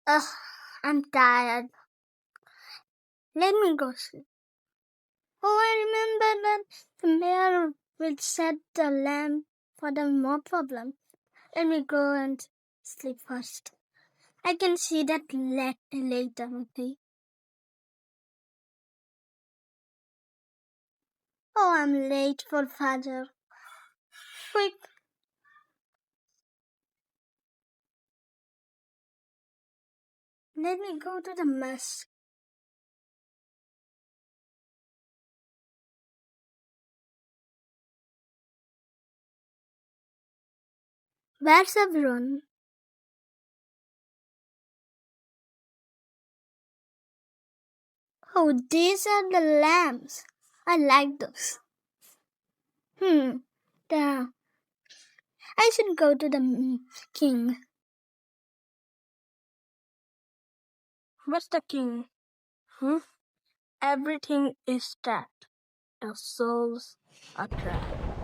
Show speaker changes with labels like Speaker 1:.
Speaker 1: Ugh, I'm tired. Let me go sleep. Oh, I remember that the mayor will set the lamp for the more problem. Let me go and sleep first. I can see that later, okay? Oh, I'm late for Fajr. Quick, let me go to the mosque. Where's everyone? Oh, these are the lamps. I like those. Hmm, the, I should go to the king.
Speaker 2: What's the king? Hmm? Everything is trapped. The souls are trapped.